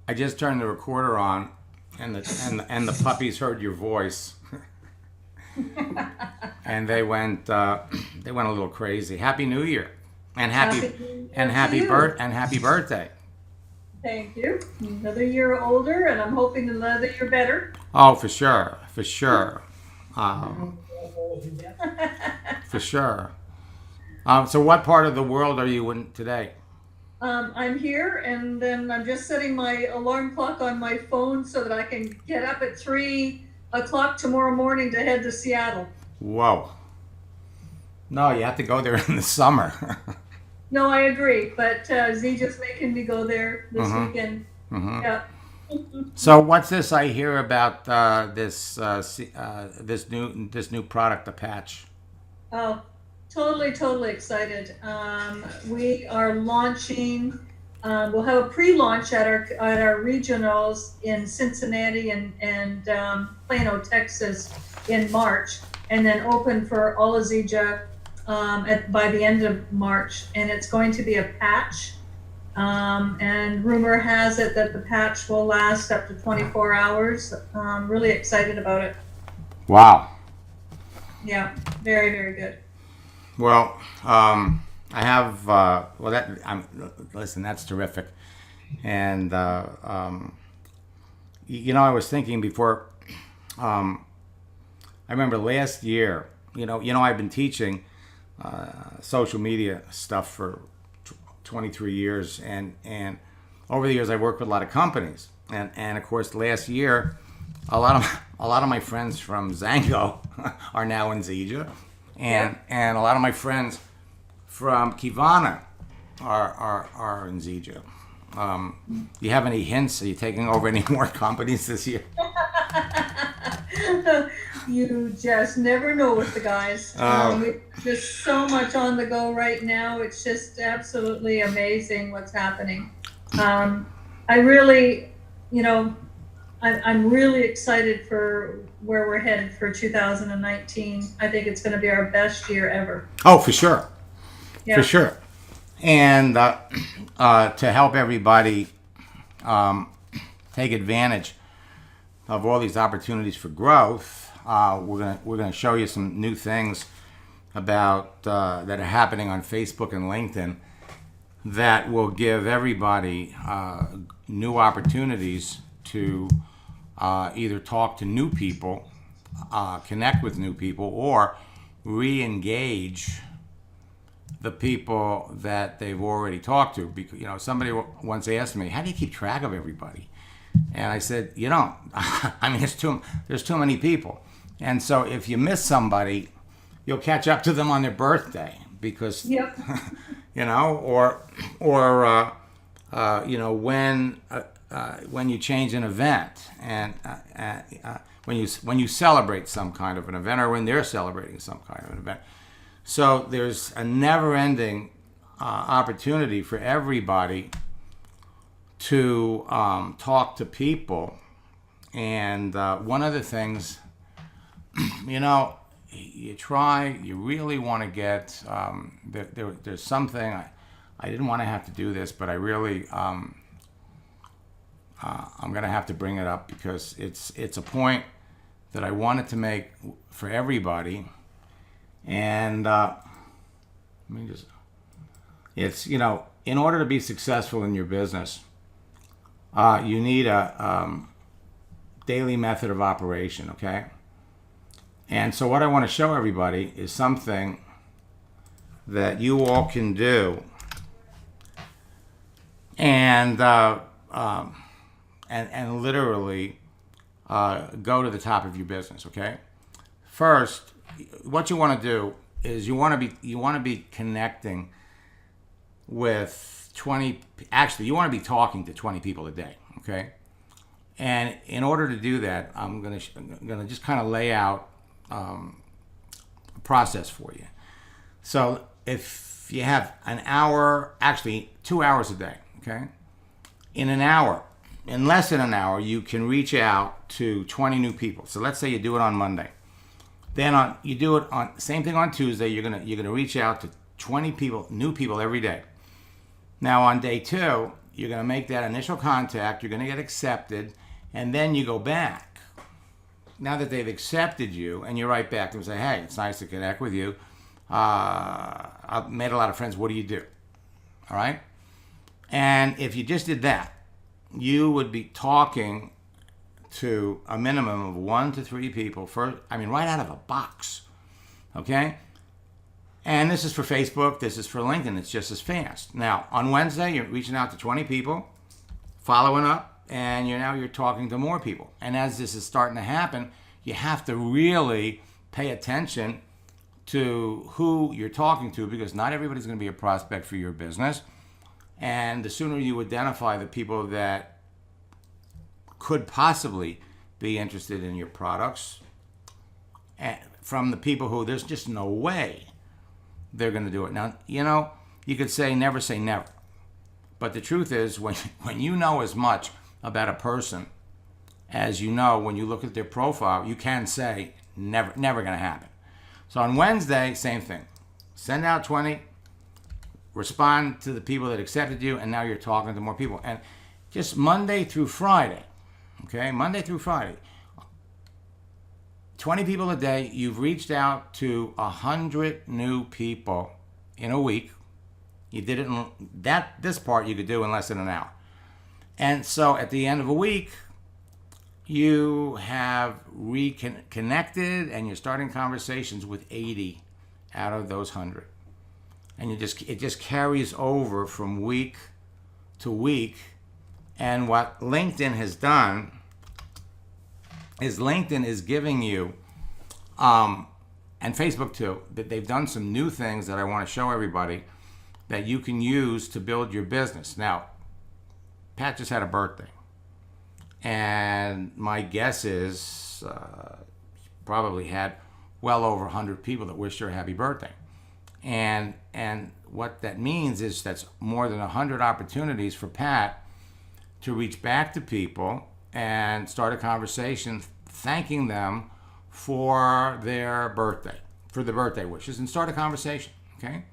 I just turned the recorder on, and the puppies heard your voice, and they went a little crazy. Happy New Year, and Happy New Year to you. happy birthday. Thank you. Another year older, and I'm hoping another year better. Oh, for sure, for sure, um, for sure. So, what part of the world are you in today? I'm here, and then I'm just setting my alarm clock on my phone so that I can get up at 3 o'clock tomorrow morning to head to Seattle. Whoa! No, you have to go there in the summer. No, I agree, but Z just making me go there this hmm weekend. hmm Yeah. So, what's this I hear about this new product, the patch? Oh, totally excited. We are launching. We'll have a pre-launch at our regionals in Cincinnati and Plano, Texas, in March, and then open for all of Zija by the end of March. And it's going to be a patch. And rumor has it that the patch will last up to 24 hours. Really excited about it. Wow. Yeah, very good. Well, I have. Well, that I'm. Listen, that's terrific. And I was thinking before. Um, I remember last year. I've been teaching social media stuff for 23 years, and over the years I worked with a lot of companies, and of course last year, a lot of my friends from Zango are now in Zija, Yep. and a lot of my friends from Kivana are in Zija. Do you have any hints? Are you taking over any more companies this year? You just never know with the guys. Oh, It's just so much on the go right now. It's just absolutely amazing what's happening. Um, I really, you know, I'm really excited for where we're headed for 2019. I think it's going to be our best year ever. oh, for sure, for Yeah. sure. And to help everybody um, take advantage of all these opportunities for growth, we're gonna show you some new things about that are happening on Facebook and LinkedIn that will give everybody new opportunities to either talk to new people, connect with new people, or re-engage the people that they've already talked to. Because somebody once asked me, "How do you keep track of everybody?" And I said, "You don't. I mean, there's too many people, and so if you miss somebody, you'll catch up to them on their birthday because Yep. or when you change an event and when you celebrate some kind of an event or when they're celebrating some kind of an event." So there's a never-ending opportunity for everybody to talk to people. And one of the things, you really want to get, there's something, I didn't want to have to do this, but I really, I'm going to have to bring it up because it's a point that I wanted to make for everybody. And let me just, it's, in order to be successful in your business, you need a daily method of operation, okay? And so what I want to show everybody is something that you all can do and and literally go to the top of your business, okay? First, what you want to do is you want to be connecting with 20, actually you want to be talking to 20 people a day, okay? And in order to do that, I'm going to just kind of lay out a process for you. So if you have an hour, actually 2 hours a day, okay? In an hour, in less than an hour, you can reach out to 20 new people. So let's say you do it on Monday. Then you do it on same thing on Tuesday. You're gonna reach out to 20 people, new people every day. Now on day two, you're going to make that initial contact, you're going to get accepted, and then you go back. Now that they've accepted you, and you write back and say, hey, it's nice to connect with you. I've made a lot of friends. What do you do? All right? And if you just did that, you would be talking to a minimum of 1 to 3 people right out of a box. Okay? And this is for Facebook, this is for LinkedIn, it's just as fast. Now, on Wednesday, you're reaching out to 20 people, following up, and you're talking to more people. And as this is starting to happen, you have to really pay attention to who you're talking to, because not everybody's going to be a prospect for your business. And the sooner you identify the people that could possibly be interested in your products, from the people who there's just no way they're going to do it. Now, you could never say never. But the truth is, when you know as much about a person as you know when you look at their profile, you can say never going to happen. So on Wednesday, same thing. Send out 20, respond to the people that accepted you, and now you're talking to more people. And just Monday through Friday, okay? Monday through Friday, 20 people a day, you've reached out to 100 new people in a week. You did it this part you could do in less than an hour. And so at the end of a week, you have reconnected and you're starting conversations with 80 out of those 100. And it just carries over from week to week. And what LinkedIn has done is LinkedIn is giving you, and Facebook too, that they've done some new things that I want to show everybody that you can use to build your business. Now, Pat just had a birthday. And my guess is probably had well over 100 people that wished her a happy birthday. And what that means is that's more than 100 opportunities for Pat to reach back to people and start a conversation thanking them for their birthday, for the birthday wishes, and start a conversation, okay?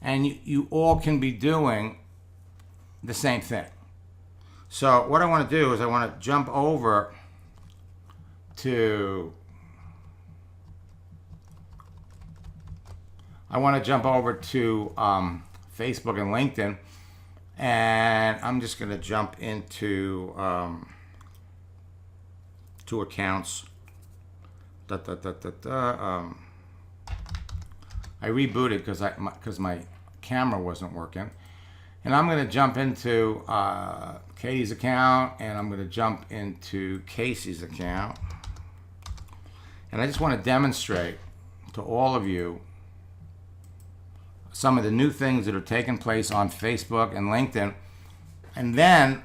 And you all can be doing the same thing. So what I want to do is I want to jump over to Facebook and LinkedIn, and I'm just going to jump into two accounts. I rebooted because my camera wasn't working. And I'm going to jump into Katie's account, and I'm going to jump into Casey's account. And I just want to demonstrate to all of you some of the new things that are taking place on Facebook and LinkedIn. And then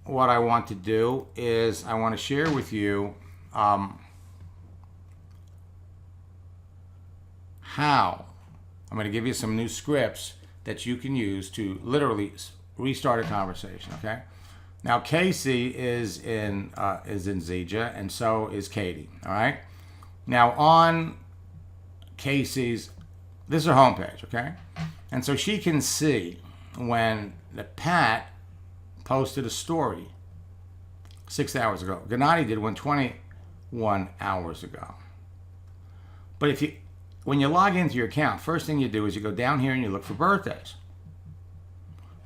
what I want to do is I want to share with you how I'm going to give you some new scripts that you can use to literally restart a conversation, okay? Now, Casey is in Zija, and so is Katie, all right? Now, on Casey's, this is her homepage, okay? And so she can see when the Pat posted a story 6 hours ago. Gennady did one 21 hours ago. But when you log into your account, first thing you do is you go down here and you look for birthdays.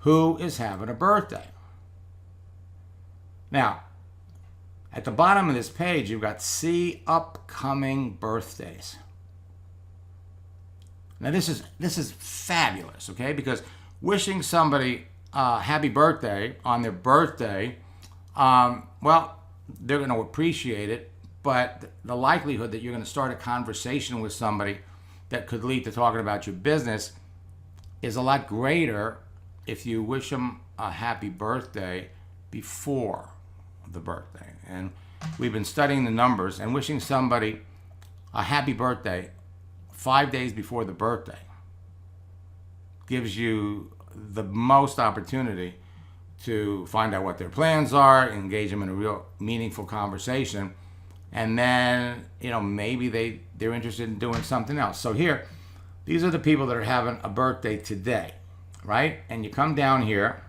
Who is having a birthday? Now, at the bottom of this page, you've got see upcoming birthdays. Now, this is fabulous, okay? Because wishing somebody happy birthday on their birthday, well, they're going to appreciate it, but the likelihood that you're going to start a conversation with somebody that could lead to talking about your business is a lot greater if you wish them a happy birthday before the birthday. And we've been studying the numbers, and wishing somebody a happy birthday 5 days before the birthday gives you the most opportunity to find out what their plans are, engage them in a real meaningful conversation, and then, maybe they're interested in doing something else. So here, these are the people that are having a birthday today, right? And you come down here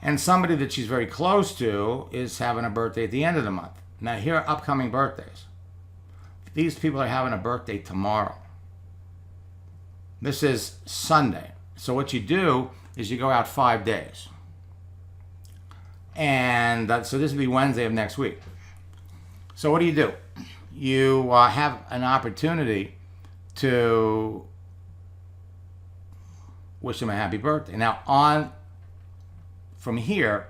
And somebody that she's very close to is having a birthday at the end of the month. Now, here are upcoming birthdays. These people are having a birthday tomorrow. This is Sunday. So what you do is you go out 5 days. And so this will be Wednesday of next week. So what do? You have an opportunity to wish them a happy birthday. Now, from here,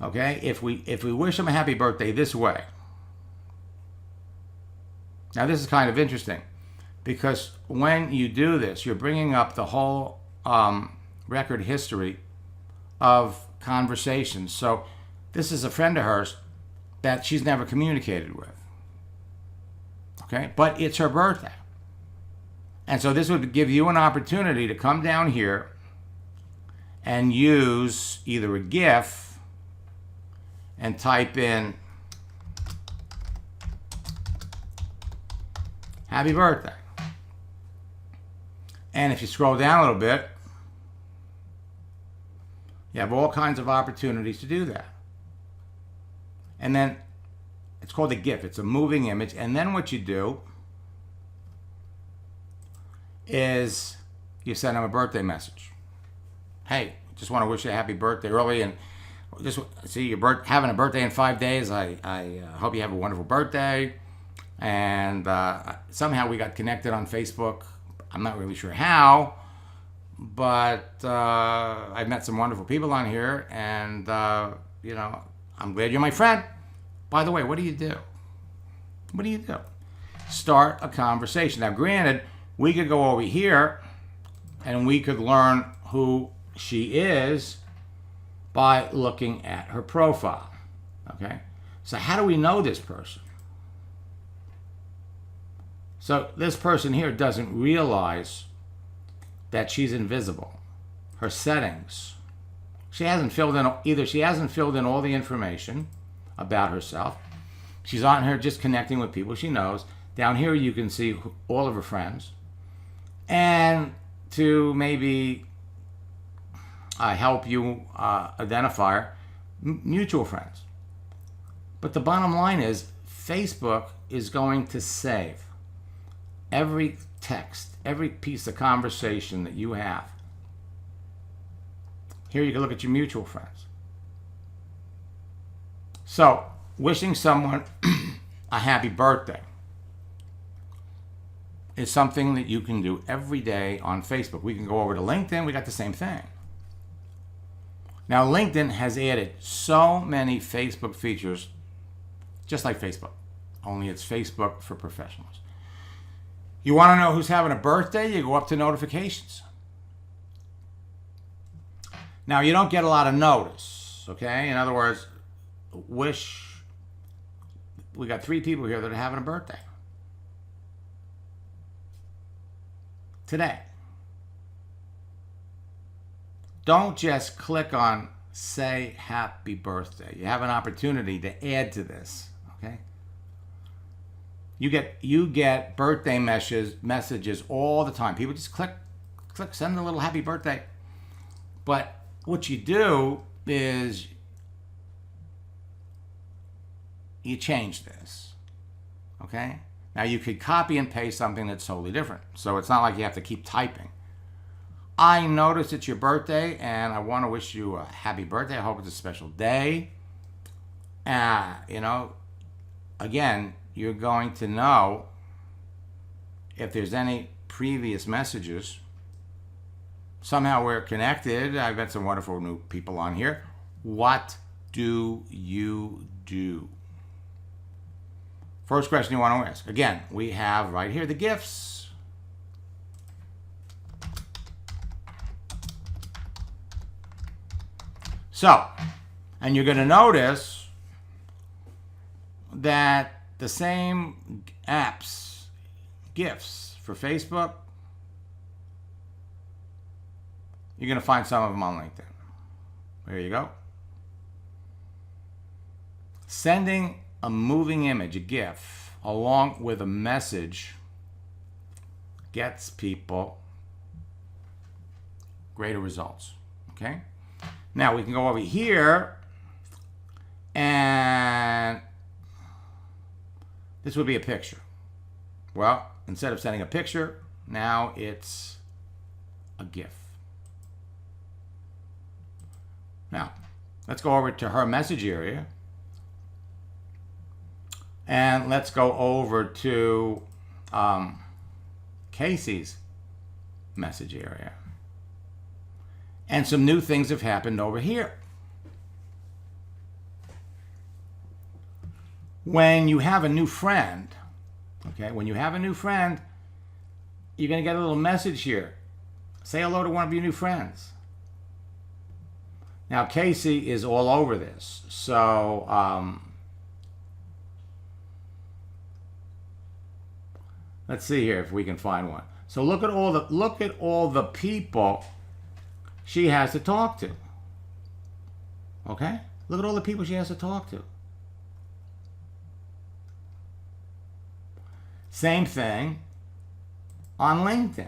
okay, if we wish them a happy birthday this way. Now, this is kind of interesting because when you do this, you're bringing up the whole record history of conversations. So this is a friend of hers that she's never communicated with. Okay, but it's her birthday. And so this would give you an opportunity to come down here and use either a GIF and type in happy birthday. And if you scroll down a little bit, you have all kinds of opportunities to do that. And then it's called a GIF. It's a moving image. And then what you do is you send them a birthday message. Hey, just want to wish you a happy birthday early, and just see you're having a birthday in 5 days. I hope you have a wonderful birthday. And somehow we got connected on Facebook. I'm not really sure how, but I've met some wonderful people on here, and I'm glad you're my friend. By the way, what do you do? What do you do? Start a conversation. Now, granted, we could go over here and we could learn who she is by looking at her profile. Okay? So how do we know this person? So this person here doesn't realize that she's invisible. Her settings. She hasn't filled in all the information about herself. She's on here just connecting with people she knows. Down here you can see all of her friends. And to maybe help you identify her, mutual friends. But the bottom line is Facebook is going to save every text, every piece of conversation that you have. Here you can look at your mutual friends. So, wishing someone a happy birthday is something that you can do every day on Facebook. We can go over to LinkedIn. We got the same thing. Now, LinkedIn has added so many Facebook features, just like Facebook, only it's Facebook for professionals. You want to know who's having a birthday? You go up to notifications. Now, you don't get a lot of notice, okay? In other words, we got 3 people here that are having a birthday today. Don't just click on say happy birthday. You have an opportunity to add to this, okay? You get birthday messages all the time. People just click, send a little happy birthday. But what you do is you change this, okay? Now you could copy and paste something that's totally different. So it's not like you have to keep typing. I noticed it's your birthday and I want to wish you a happy birthday. I hope it's a special day. Again, you're going to know if there's any previous messages. Somehow we're connected. I've got some wonderful new people on here. What do you do? First question you want to ask. Again, we have right here the gifts. So, and you're going to notice that the same apps, gifts for Facebook, you're going to find some of them on LinkedIn. There you go. Sending a moving image, a GIF, along with a message gets people greater results. Okay. Now we can go over here, and this would be a picture. Well, instead of sending a picture, now it's a GIF. Now, let's go over to her message area. And let's go over to Casey's message area. And some new things have happened over here. When you have a new friend, okay, when you have a new friend, you're going to get a little message here. Say hello to one of your new friends. Now, Casey is all over this. So, let's see here if we can find one. So look at all the people she has to talk to. Okay? Look at all the people she has to talk to. Same thing on LinkedIn.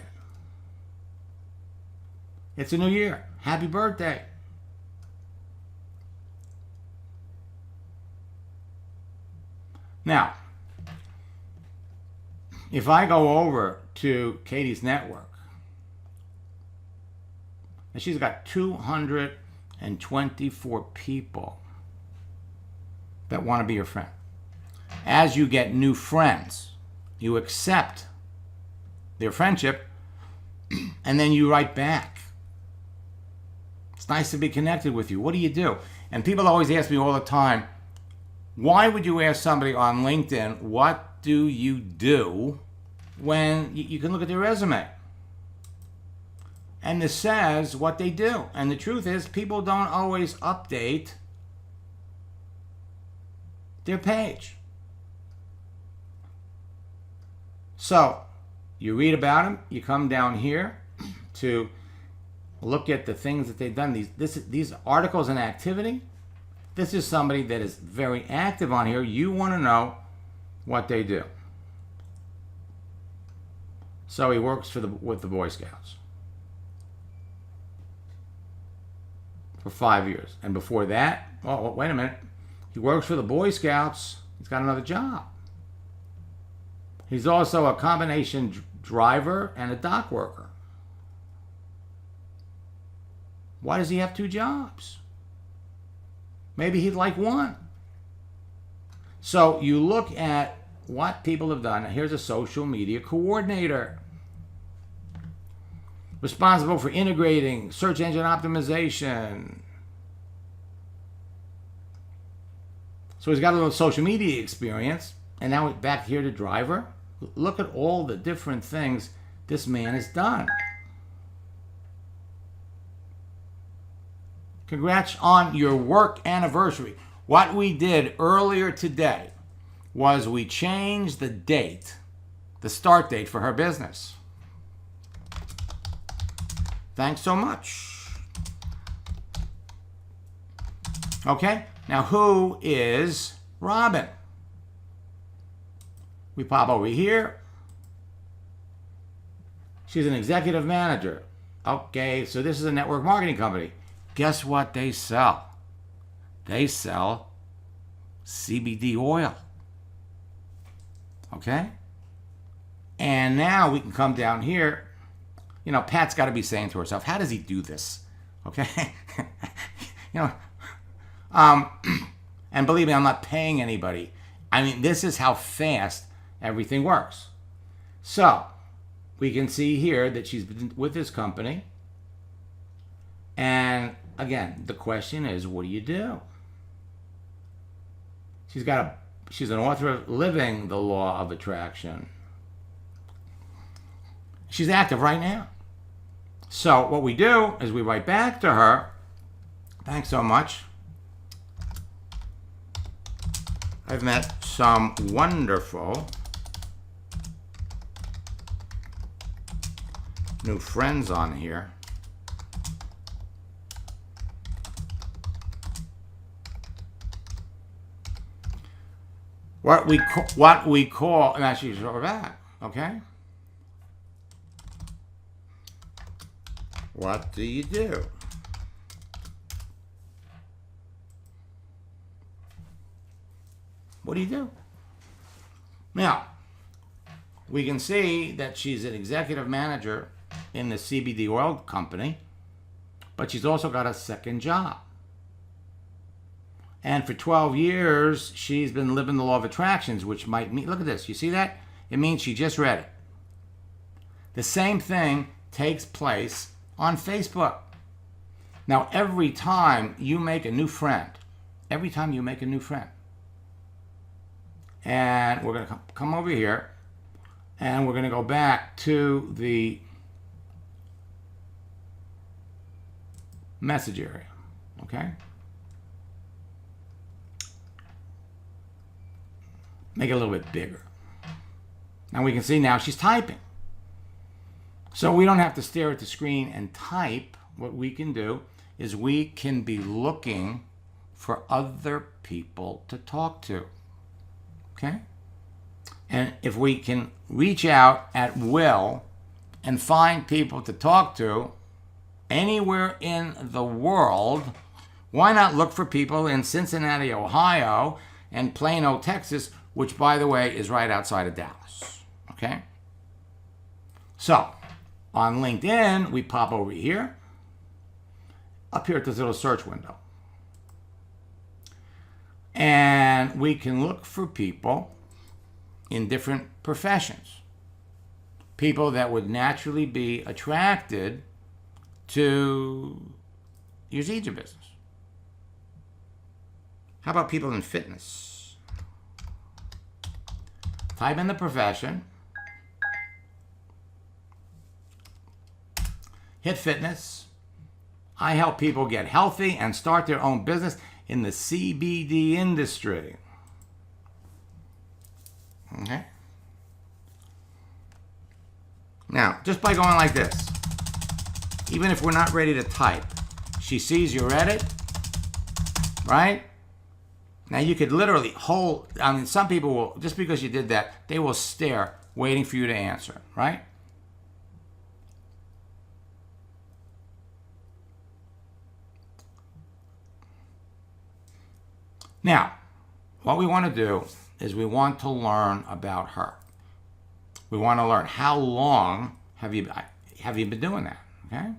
It's a new year. Happy birthday. Now, if I go over to Katie's network, and she's got 224 people that want to be your friend. As you get new friends, you accept their friendship, and then you write back. It's nice to be connected with you. What do you do? And people always ask me all the time, why would you ask somebody on LinkedIn, what do you do, when you can look at their resume? And this says what they do. And the truth is, people don't always update their page. So, you read about them, you come down here to look at the things that they've done. These articles and activity, this is somebody that is very active on here. You want to know what they do. So he works with the Boy Scouts for 5 years. And before that, oh, wait a minute. He works for the Boy Scouts. He's got another job. He's also a combination driver and a dock worker. Why does he have 2 jobs? Maybe he'd like one. So you look at what people have done. Here's a social media coordinator, responsible for integrating search engine optimization. So he's got a little social media experience. And now back here to driver. Look at all the different things this man has done. Congrats on your work anniversary. What we did earlier today was we changed the date, the start date for her business. Thanks so much. Okay, now who is Robin? We pop over here. She's an executive manager. Okay, so this is a network marketing company. Guess what they sell? They sell CBD oil. Okay? And now we can come down here. You know, Pat's got to be saying to herself, how does he do this? Okay? You know, and believe me, I'm not paying anybody. I mean, this is how fast everything works. So, we can see here that she's been with this company. And again, the question is, what do you do? She's an author of Living the Law of Attraction. She's active right now. So what we do is we write back to her, thanks so much. I've met some wonderful new friends on here. What we call, and actually show back, okay? What do you do? What do you do? Now, we can see that she's an executive manager in the CBD oil company, but she's also got a second job. And for 12 years, she's been living the law of attractions, which might mean, look at this, you see that? It means she just read it. The same thing takes place on Facebook. Now, every time you make a new friend, and we're going to come over here, and we're going to go back to the message area, okay? Make it a little bit bigger. Now we can see now she's typing. So we don't have to stare at the screen and type. What we can do is we can be looking for other people to talk to. Okay? And if we can reach out at will and find people to talk to anywhere in the world, why not look for people in Cincinnati, Ohio, and Plano, Texas, which, by the way, is right outside of Dallas. Okay? So, on LinkedIn, we pop over here, up here at this little search window. And we can look for people in different professions. People that would naturally be attracted to your seeds business. How about people in fitness? Type in the profession. Hit fitness. I help people get healthy and start their own business in the CBD industry. Okay. Now, just by going like this, even if we're not ready to type, she sees you read it, right? Now you could literally hold, I mean, some people will, just because you did that, they will stare waiting for you to answer, right? Now, what we want to do is we want to learn about her. We want to learn how long have you been doing that, okay?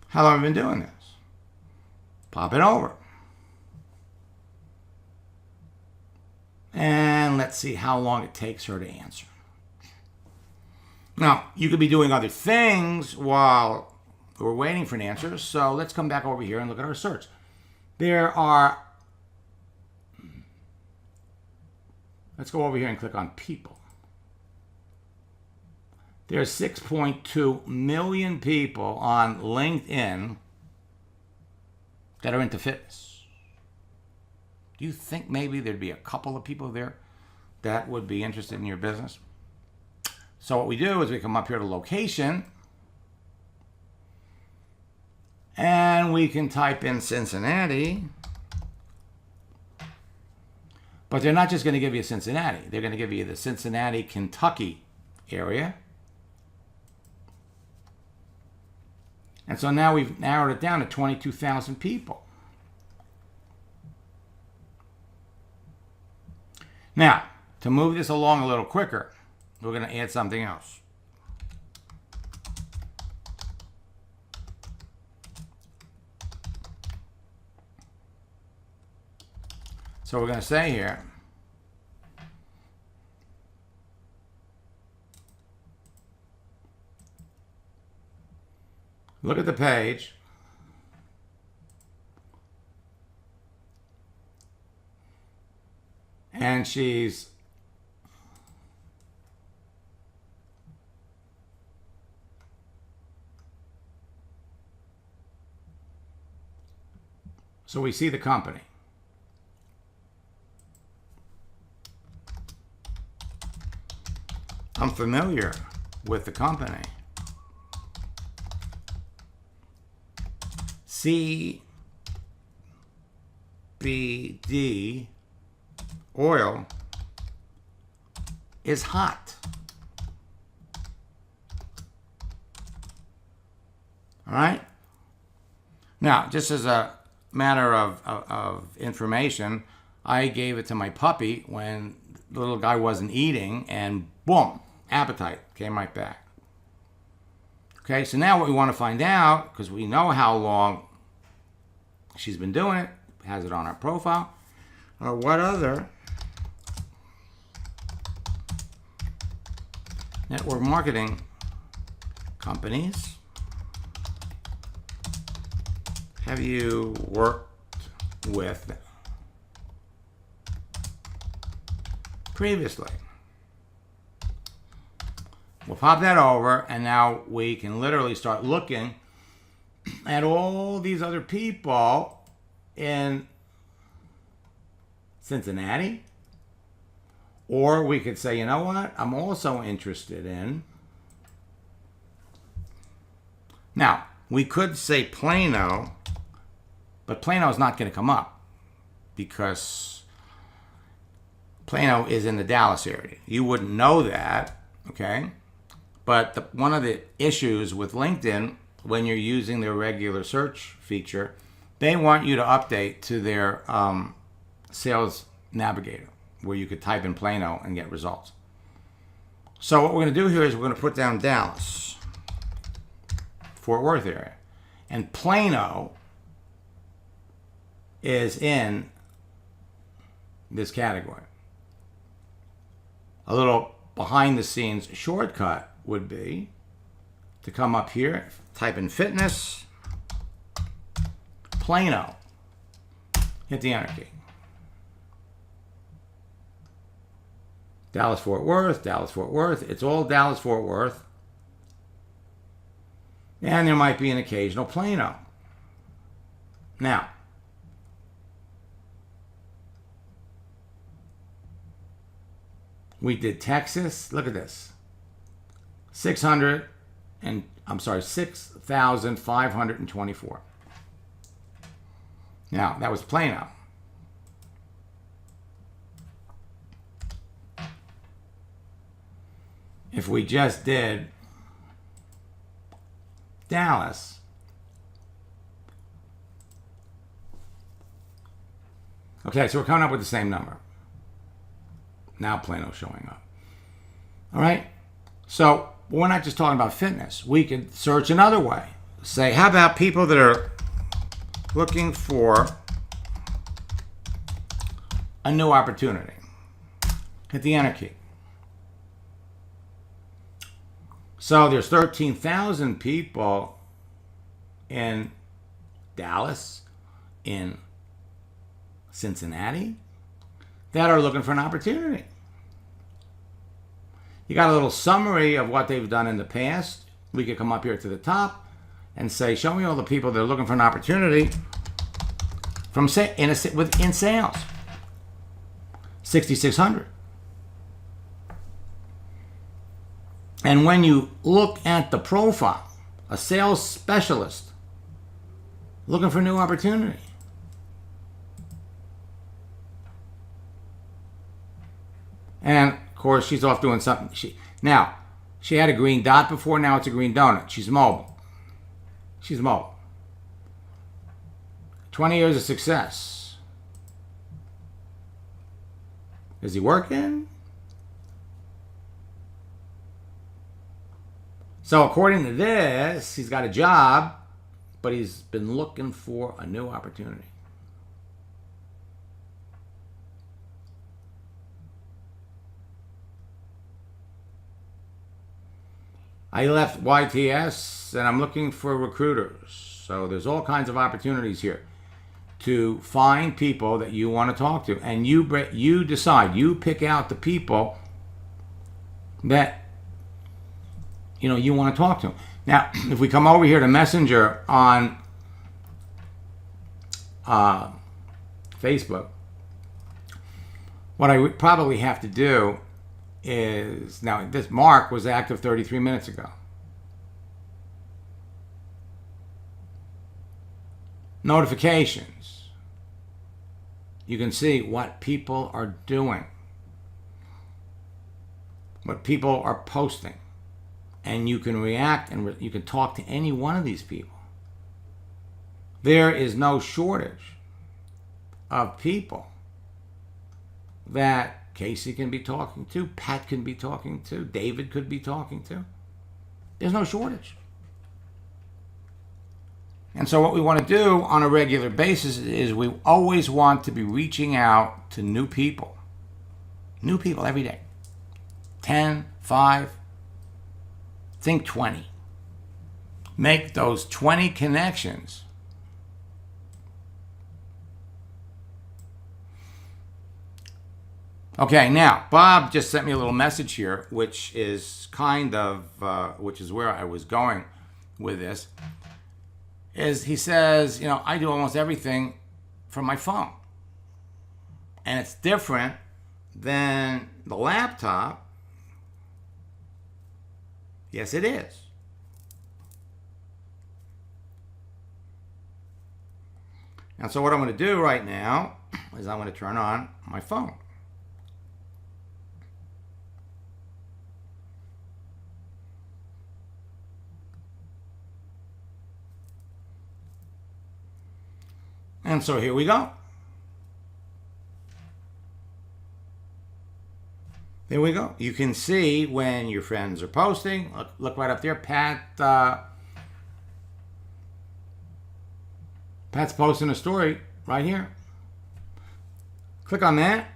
How long have you been doing this? Pop it over. And let's see how long it takes her to answer. Now, you could be doing other things while we're waiting for an answer. So let's come back over here and look at our search. Let's go over here and click on people. There's 6.2 million people on LinkedIn that are into fitness. Do you think maybe there'd be a couple of people there that would be interested in your business? So what we do is we come up here to location and we can type in Cincinnati. But they're not just going to give you Cincinnati. They're going to give you the Cincinnati, Kentucky area. And so now we've narrowed it down to 22,000 people. Now, to move this along a little quicker, we're going to add something else. So we're going to say here, look at the page. And she's so we see the company. I'm familiar with the company. CBD oil is hot. All right. Now, just as a matter of information, I gave it to my puppy when the little guy wasn't eating, and boom, appetite came right back. Okay, so now what we want to find out, because we know how long she's been doing it, has it on our profile, or what other network marketing companies have you worked with previously? We'll pop that over, and now we can literally start looking at all these other people in Cincinnati. Or we could say, you know what? I'm also interested in. Now, we could say Plano, but Plano is not going to come up because Plano is in the Dallas area. You wouldn't know that, okay? But one of the issues with LinkedIn, when you're using their regular search feature, they want you to update to their sales navigator, where you could type in Plano and get results. So what we're going to do here is we're going to put down Dallas, Fort Worth area. And Plano is in this category. A little behind the scenes shortcut would be to come up here, type in fitness, Plano, hit the enter key. Dallas, Fort Worth, it's all Dallas, Fort Worth. And there might be an occasional Plano. Now, we did Texas. Look at this. 6,524. Now, that was Plano. If we just did Dallas, okay, so we're coming up with the same number. Now Plano's showing up. All right, so we're not just talking about fitness. We could search another way. Say, how about people that are looking for a new opportunity? Hit the enter key. So there's 13,000 people in Dallas, in Cincinnati, that are looking for an opportunity. You got a little summary of what they've done in the past. We could come up here to the top and say, show me all the people that are looking for an opportunity within sales. 6,600. And when you look at the profile, a sales specialist looking for a new opportunity. And of course, she's off doing something. She had a green dot before, now it's a green donut. She's mobile. 20 years of success. Is he working? So according to this, he's got a job, but he's been looking for a new opportunity. I left YTS and I'm looking for recruiters. So there's all kinds of opportunities here to find people that you want to talk to. And you decide, you pick out the people that you want to talk to. Now, if we come over here to Messenger on Facebook, what I would probably have to do is, now this Mark was active 33 minutes ago. Notifications. You can see what people are doing, what people are posting. And you can react and you can talk to any one of these people. There is no shortage of people that Casey can be talking to, Pat can be talking to, David could be talking to. There's no shortage. And so what we want to do on a regular basis is we always want to be reaching out to new people. New people every day. 10, 5, think 20. Make those 20 connections. Okay, now, Bob just sent me a little message here, which is which is where I was going with this. He says, I do almost everything from my phone. And it's different than the laptop. Yes, it is. And so what I'm going to do right now is I'm going to turn on my phone. And so here we go. There we go. You can see when your friends are posting. Look right up there. Pat's posting a story right here. Click on that.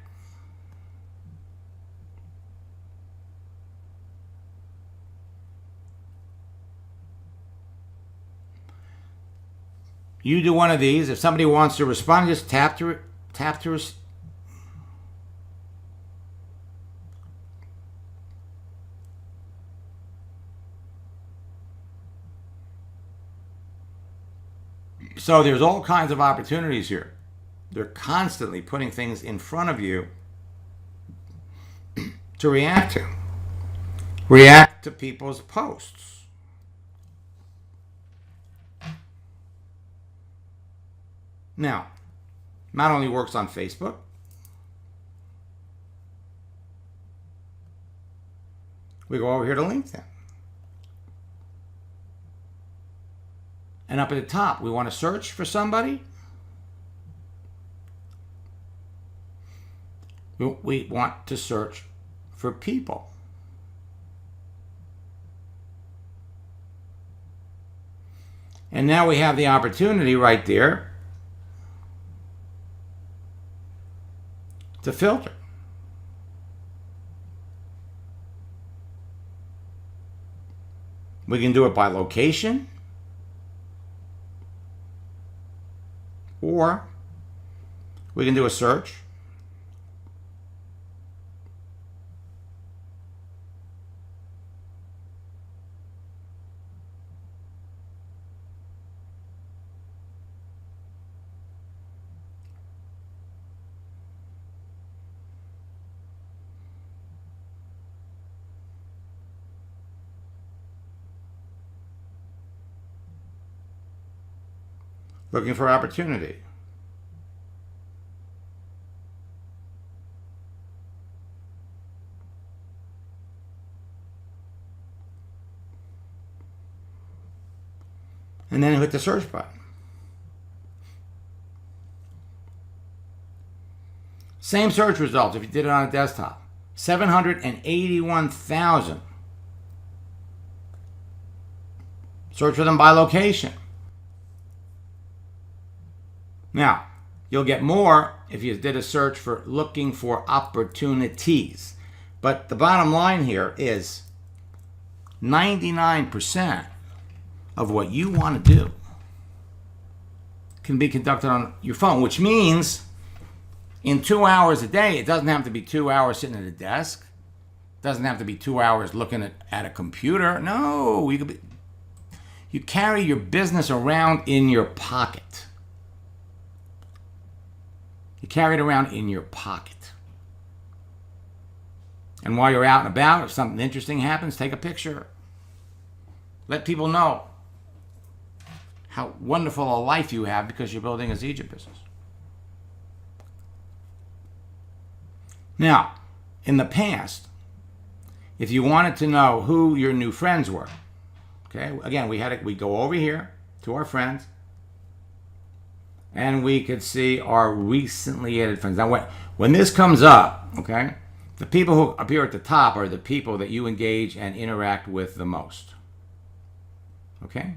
You do one of these. If somebody wants to respond, just tap to So there's all kinds of opportunities here. They're constantly putting things in front of you to react to. React to people's posts. Now, not only works on Facebook, we go over here to LinkedIn. And up at the top, we want to search for somebody. We want to search for people. And now we have the opportunity right there to filter. We can do it by location, or we can do a search. Looking for opportunity. And then hit the search button. Same search results if you did it on a desktop. 781,000. Search for them by location. Now, you'll get more if you did a search for looking for opportunities. But the bottom line here is 99% of what you want to do can be conducted on your phone, which means in 2 hours a day, it doesn't have to be 2 hours sitting at a desk. It doesn't have to be 2 hours looking at a computer. No, you carry your business around in your pocket. You carry it around in your pocket. And while you're out and about, if something interesting happens, take a picture. Let people know how wonderful a life you have because you're building a Egypt business. Now, in the past, if you wanted to know who your new friends were, okay, again, we go over here to our friends, and we could see our recently added friends. Now, when this comes up, okay, the people who appear at the top are the people that you engage and interact with the most. Okay?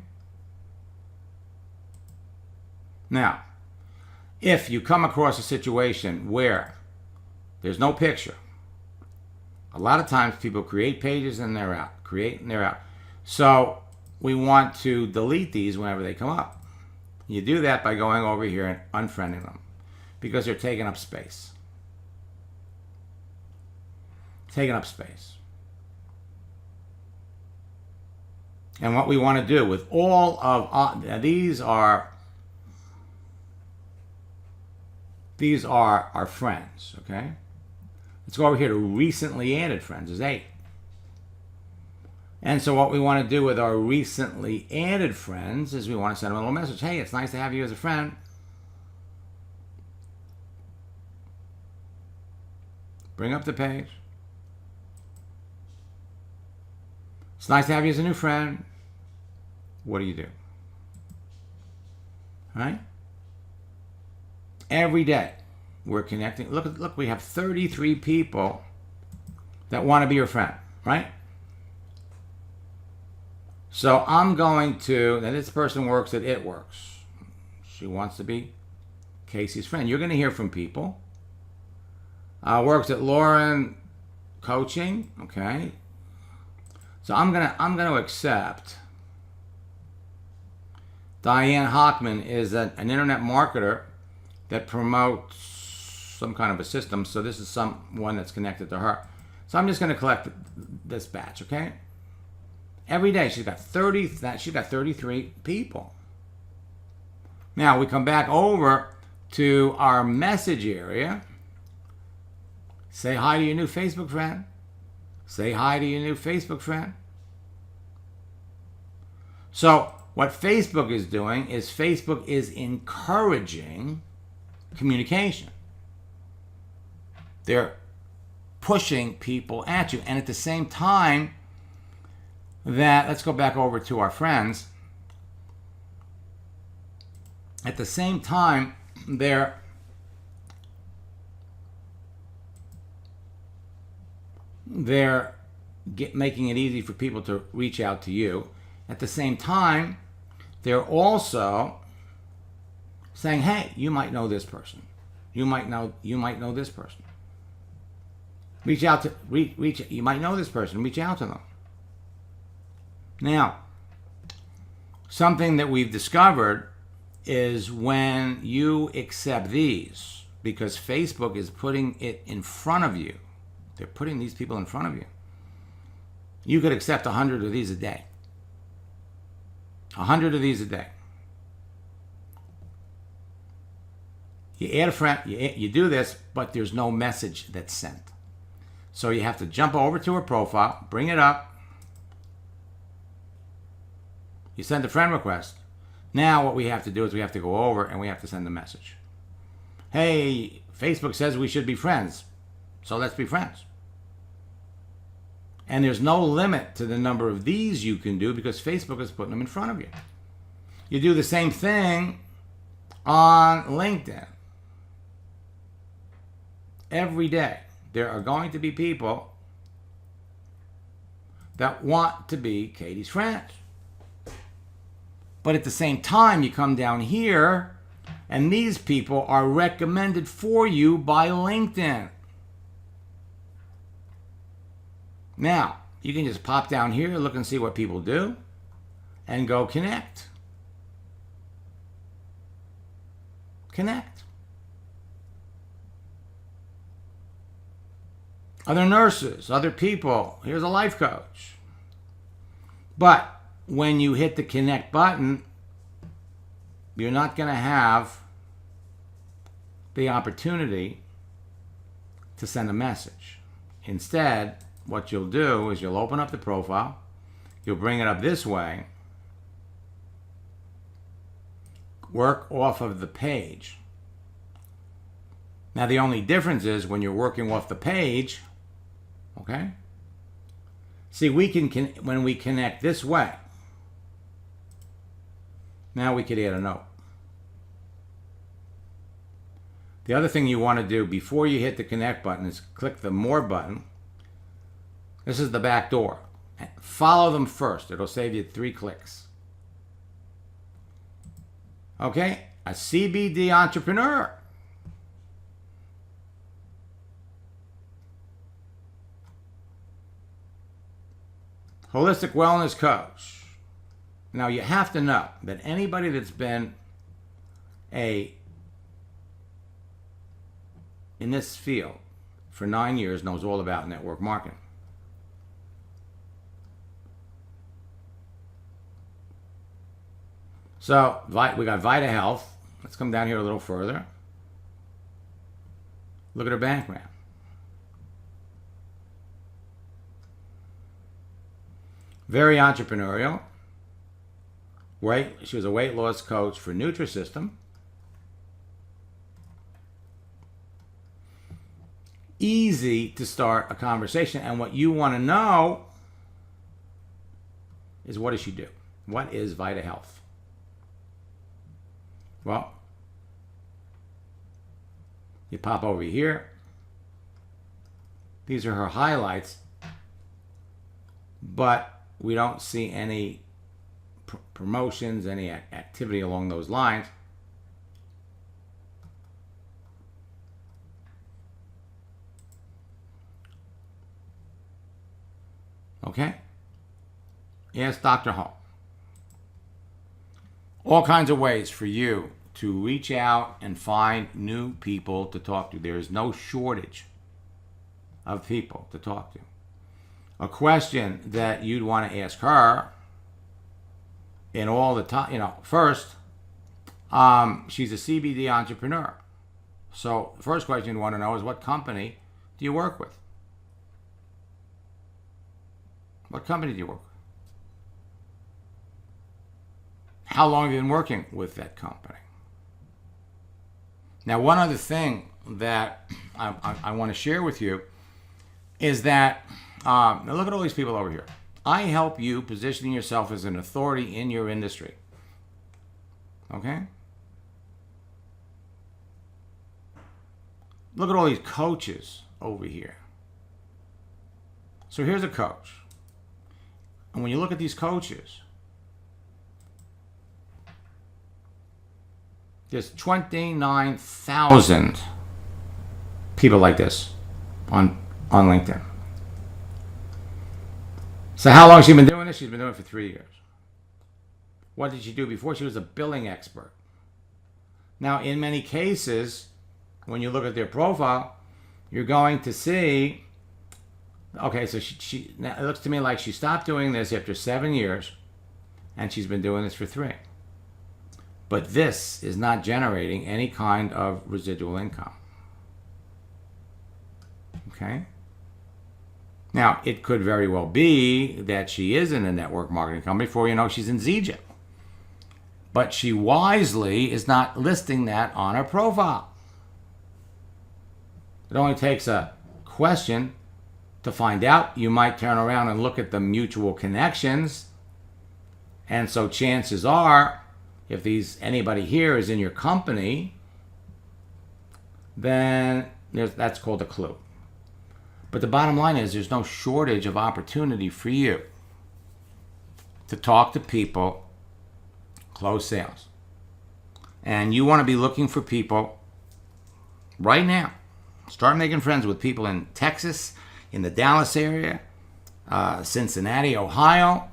Now, if you come across a situation where there's no picture, a lot of times people create pages and they're out, create and they're out. So we want to delete these whenever they come up. You do that by going over here and unfriending them because they're taking up space. Taking up space. And what we want to do with all of these are our friends, okay? Let's go over here to recently added friends. There's 8. And so what we want to do with our recently added friends is we want to send them a little message. Hey, it's nice to have you as a friend. Bring up the page. It's nice to have you as a new friend. What do you do? All right? Every day we're connecting. Look, we have 33 people that want to be your friend, right? So I'm going to, now this person works at It Works. She wants to be Casey's friend. You're going to hear from people. Works at Lauren Coaching, okay? So I'm gonna accept. Diane Hockman is an internet marketer that promotes some kind of a system. So this is someone that's connected to her. So I'm just going to collect this batch, okay? Every day she's got 33 people. Now we come back over to our message area. Say hi to your new Facebook friend. Say hi to your new Facebook friend. So what Facebook is doing is Facebook is encouraging communication. They're pushing people at you. And at the same time that, let's go back over to our friends. At the same time, they're making it easy for people to reach out to you. At the same time, they're also saying, hey, you might know this person. You might know this person. Reach out to you might know this person. Reach out to them. Now, something that we've discovered is when you accept these, because Facebook is putting it in front of you. They're putting these people in front of you. You could accept 100 of these a day. 100 of these a day. You add a friend, you do this, but there's no message that's sent. So you have to jump over to her profile, bring it up. You send a friend request. Now what we have to do is we have to go over and we have to send a message. Hey, Facebook says we should be friends, so let's be friends. And there's no limit to the number of these you can do because Facebook is putting them in front of you. You do the same thing on LinkedIn. Every day, there are going to be people that want to be Katie's friends. But at the same time, you come down here, and these people are recommended for you by LinkedIn. Now, you can just pop down here, look and see what people do, and go connect. Connect. Other nurses, other people. Here's a life coach. But when you hit the connect button, you're not going to have the opportunity to send a message. Instead, what you'll do is you'll open up the profile, you'll bring it up this way, work off of the page. Now the only difference is when you're working off the page, okay? See, we can when we connect this way, now we could add a note. The other thing you want to do before you hit the connect button is click the more button. This is the back door. Follow them first. It'll save you 3 clicks. Okay, a CBD entrepreneur. Holistic wellness coach. Now you have to know that anybody that's been in this field for 9 years knows all about network marketing. So we got Vita Health. Let's come down here a little further. Look at her background. Very entrepreneurial. She was a weight loss coach for Nutrisystem. Easy to start a conversation. And what you want to know is, what does she do? What is Vita Health? Well, you pop over here. These are her highlights, but we don't see any promotions, any activity along those lines. Okay? Yes, Dr. Hall. All kinds of ways for you to reach out and find new people to talk to. There is no shortage of people to talk to. A question that you'd want to ask her in all the time, first, she's a CBD entrepreneur. So the first question you want to know is, what company do you work with? What company do you work with? How long have you been working with that company? Now, one other thing that I want to share with you is that, now look at all these people over here. I help you position yourself as an authority in your industry. Okay? Look at all these coaches over here. So here's a coach. And when you look at these coaches, there's 29,000 people like this on LinkedIn. So how long has she been doing this? She's been doing it for 3 years. What did she do before? She was a billing expert. Now, in many cases, when you look at their profile, you're going to see, okay, so now it looks to me like she stopped doing this after 7 years, and she's been doing this for 3. But this is not generating any kind of residual income. Okay? Now, it could very well be that she is in a network marketing company. Before you know, she's in ZJ. But she wisely is not listing that on her profile. It only takes a question to find out. You might turn around and look at the mutual connections. And so chances are, if anybody here is in your company, then that's called a clue. But the bottom line is, there's no shortage of opportunity for you to talk to people, close sales. And you want to be looking for people right now. Start making friends with people in Texas, in the Dallas area, Cincinnati, Ohio,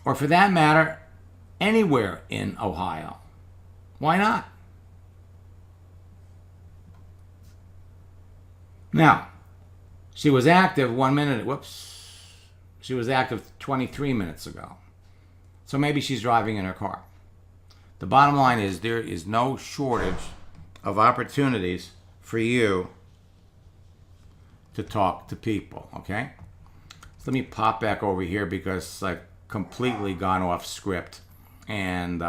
or for that matter, anywhere in Ohio. Why not? Now, she was active 1 minute. She was active 23 minutes ago. So maybe she's driving in her car. The bottom line is, there is no shortage of opportunities for you to talk to people, okay? So let me pop back over here because I've completely gone off script. And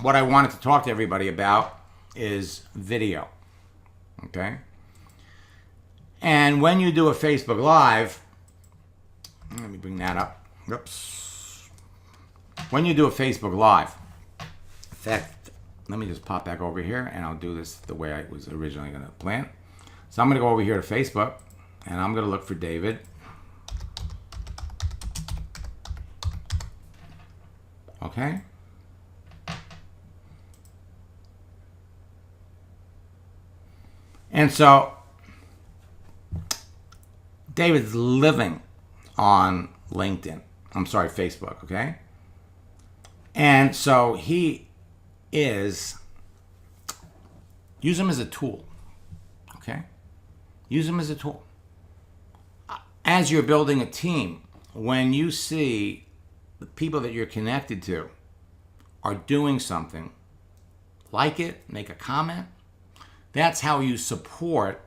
what I wanted to talk to everybody about is video, okay? And when you do a Facebook Live, let me bring that up. Oops. When you do a Facebook Live, in fact, let me just pop back over here and I'll do this the way I was originally going to plan. So I'm going to go over here to Facebook and I'm going to look for David. Okay. And so David's living on LinkedIn. I'm sorry, Facebook, okay? And so he is, use him as a tool, okay? Use him as a tool. As you're building a team, when you see the people that you're connected to are doing something, like it, make a comment, that's how you support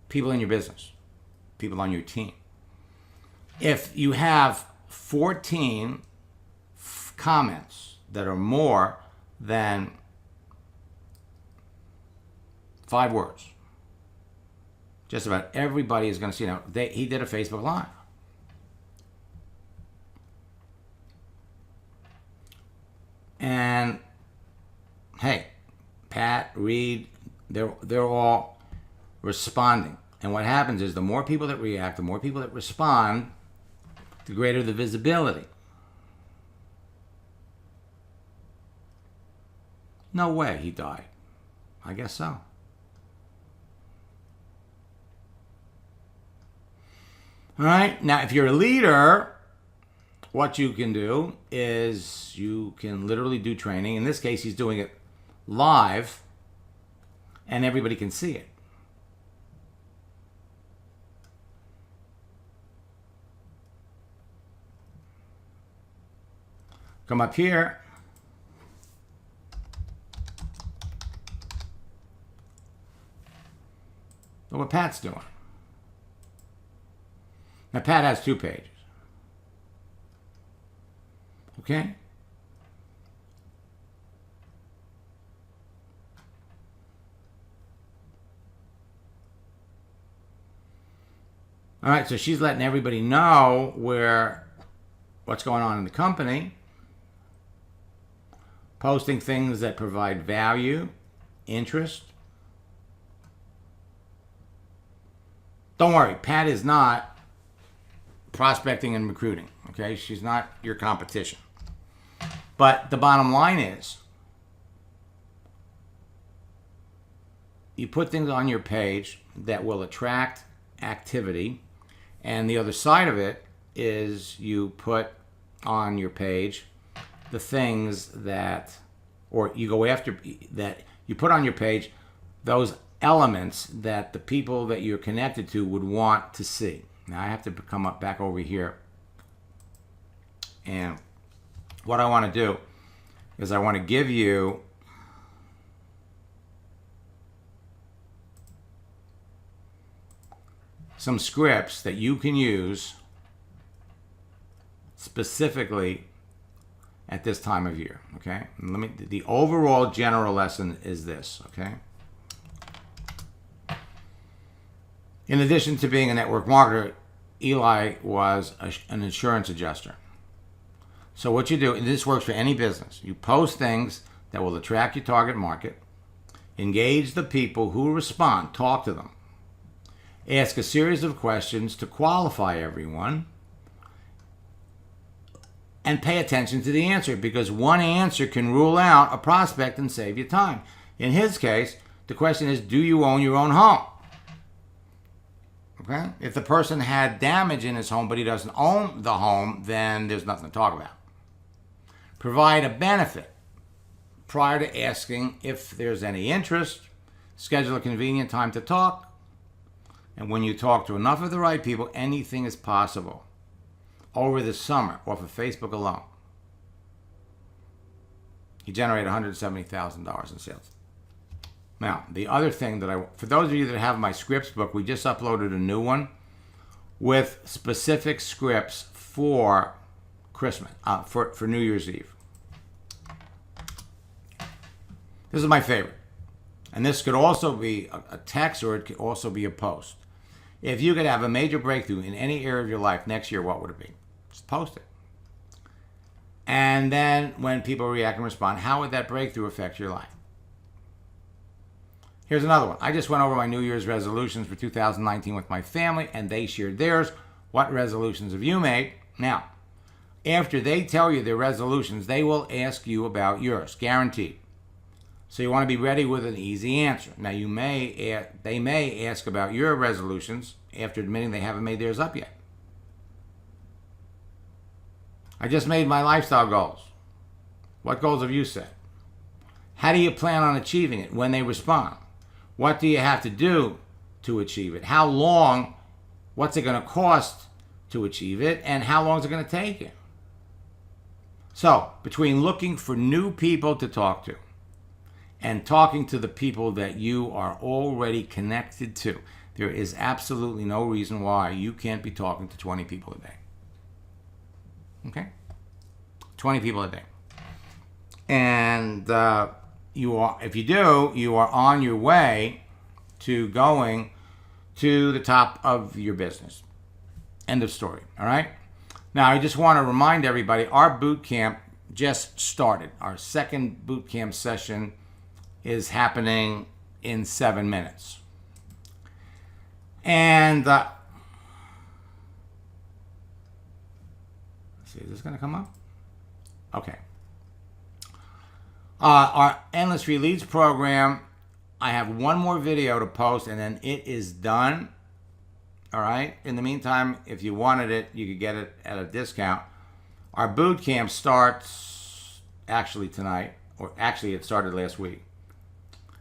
people in your business, people on your team. If you have 14 comments that are more than 5 words, just about everybody is going to see. Now, he did a Facebook Live. And hey, Pat, Reed, they're all responding. And what happens is the more people that react, the more people that respond, the greater the visibility. No way he died. I guess so. All right. Now, if you're a leader, what you can do is you can literally do training. In this case, he's doing it live, and everybody can see it. Come up here. Look what Pat's doing. Now, Pat has 2 pages. Okay? All right, so she's letting everybody know what's going on in the company, posting things that provide value, interest. Don't worry, Pat is not prospecting and recruiting, okay? She's not your competition. But the bottom line is, you put things on your page that will attract activity, and the other side of it is you put on your page the things that, or you go after, that you put on your page those elements that the people that you're connected to would want to see. Now I have to come up back over here, and what I want to do is I want to give you some scripts that you can use specifically at this time of year, okay? And the overall general lesson is this, okay? In addition to being a network marketer, Eli was an insurance adjuster. So what you do, and this works for any business, you post things that will attract your target market, engage the people who respond, talk to them, ask a series of questions to qualify everyone, and pay attention to the answer, because one answer can rule out a prospect and save you time. In his case, the question is, do you own your own home? Okay? If the person had damage in his home but he doesn't own the home, then there's nothing to talk about. Provide a benefit prior to asking if there's any interest. Schedule a convenient time to talk. And when you talk to enough of the right people, anything is possible. Over the summer, off of Facebook alone, he generated $170,000 in sales. Now, the other thing that for those of you that have my scripts book, we just uploaded a new one with specific scripts for Christmas, for New Year's Eve. This is my favorite. And this could also be a text, or it could also be a post. If you could have a major breakthrough in any area of your life next year, what would it be? Just post it. And then when people react and respond, how would that breakthrough affect your life? Here's another one. I just went over my New Year's resolutions for 2019 with my family, and they shared theirs. What resolutions have you made? Now, after they tell you their resolutions, they will ask you about yours, guaranteed. So you want to be ready with an easy answer. Now, they may ask about your resolutions after admitting they haven't made theirs up yet. I just made my lifestyle goals. What goals have you set? How do you plan on achieving it when they respond? What do you have to do to achieve it? How long? What's it going to cost to achieve it? And how long is it going to take you? So, between looking for new people to talk to and talking to the people that you are already connected to, there is absolutely no reason why you can't be talking to 20 people a day. Okay? 20 people a day. And if you do, you are on your way to going to the top of your business. End of story. All right? Now, I just want to remind everybody, our boot camp just started. Our second boot camp session is happening in 7 minutes. And let's see, is this going to come up? Okay. Our Endless Free Leads program, I have one more video to post and then it is done. All right. In the meantime, if you wanted it, you could get it at a discount. Our boot camp starts actually tonight, or actually it started last week.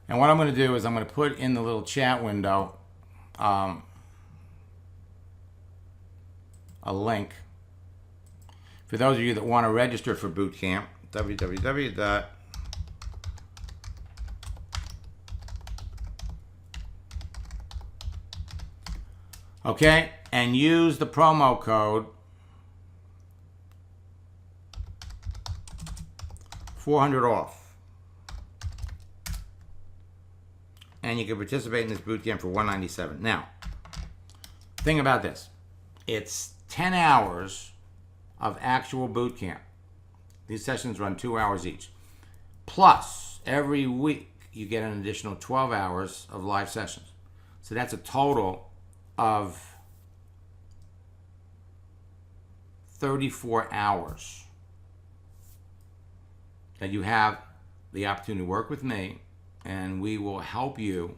And what I'm going to do is I'm going to put in the little chat window a link for those of you that want to register for boot camp. www. Okay, and use the promo code 400 off. And you can participate in this boot camp for $197. Now, think about this. It's 10 hours of actual boot camp. These sessions run 2 hours each. Plus, every week, you get an additional 12 hours of live sessions. So that's a total of 34 hours that you have the opportunity to work with me, and we will help you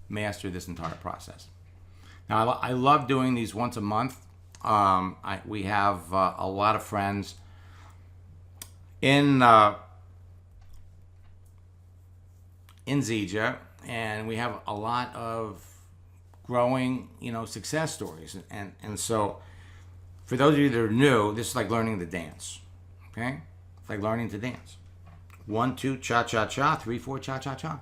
master this entire process. Now, I love doing these once a month. We have a lot of friends in Zija, and we have a lot of growing, success stories. And so for those of you that are new, this is like learning to dance. Okay? It's like learning to dance. 1, 2, cha-cha-cha, 3, 4, cha-cha-cha.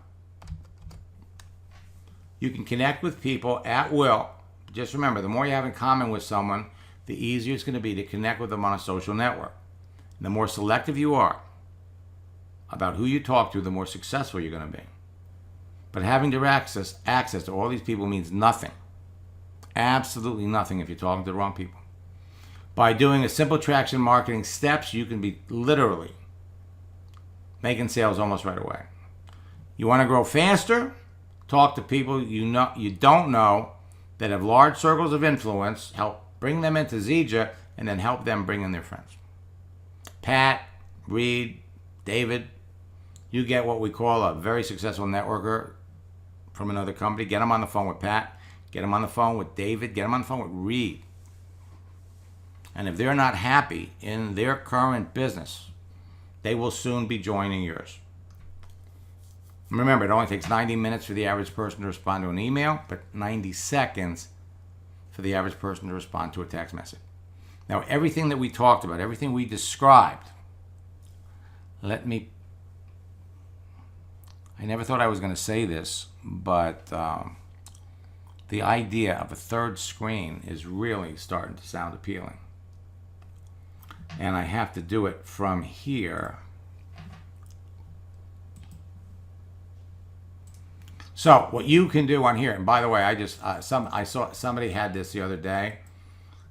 You can connect with people at will. Just remember, the more you have in common with someone, the easier it's going to be to connect with them on a social network. And the more selective you are about who you talk to, the more successful you're going to be. But having direct access to all these people means nothing. Absolutely nothing if you're talking to the wrong people. By doing a simple traction marketing steps, you can be literally making sales almost right away. You want to grow faster? Talk to people you don't know that have large circles of influence. Help bring them into Zija, and then help them bring in their friends. Pat, Reed, David, you get what we call a very successful networker from another company. Get them on the phone with Pat. Get them on the phone with David. Get them on the phone with Reed. And if they're not happy in their current business, they will soon be joining yours. Remember, it only takes 90 minutes for the average person to respond to an email, but 90 seconds for the average person to respond to a text message. Now, everything that we talked about, everything we described, I never thought I was going to say this, but the idea of a third screen is really starting to sound appealing. And I have to do it from here. So what you can do on here, and by the way, I saw somebody had this the other day,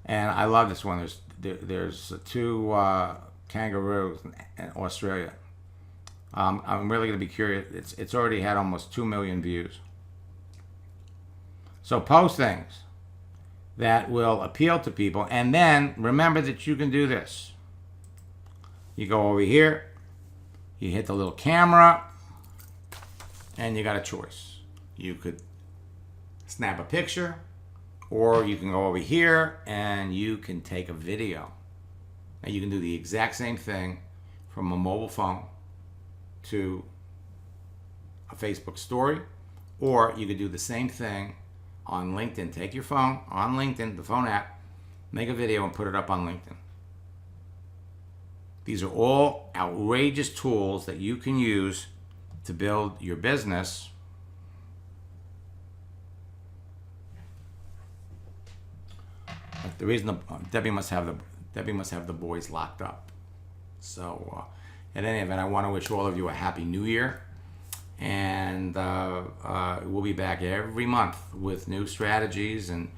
and I love this one. There's two kangaroos in Australia. I'm really going to be curious. It's already had almost 2 million views. So post things that will appeal to people, and then remember that you can do this. You go over here, you hit the little camera, and you got a choice. You could snap a picture, or you can go over here and you can take a video. And you can do the exact same thing from a mobile phone to a Facebook story, or you could do the same thing on LinkedIn. Take your phone on LinkedIn, the phone app, make a video and put it up on LinkedIn. These are all outrageous tools that you can use to build your business. But the reason Debbie must have the boys locked up. So, in any event, I want to wish all of you a happy New Year, and we'll be back every month with new strategies and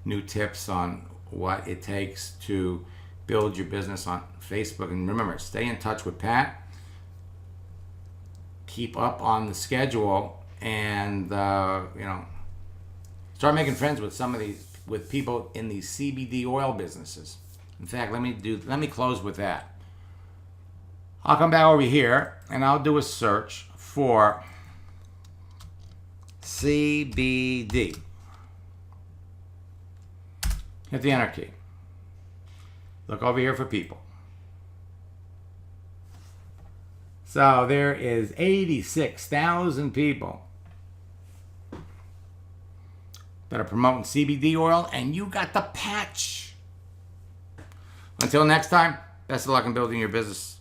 new tips on what it takes to build your business on Facebook. And remember, stay in touch with Pat. Keep up on the schedule, and start making friends with people in these CBD oil businesses. In fact, let me close with that. I'll come back over here and I'll do a search for CBD. Hit the enter key. Look over here for people. So there is 86,000 people that are promoting CBD oil, and you got the patch. Until next time, best of luck in building your business.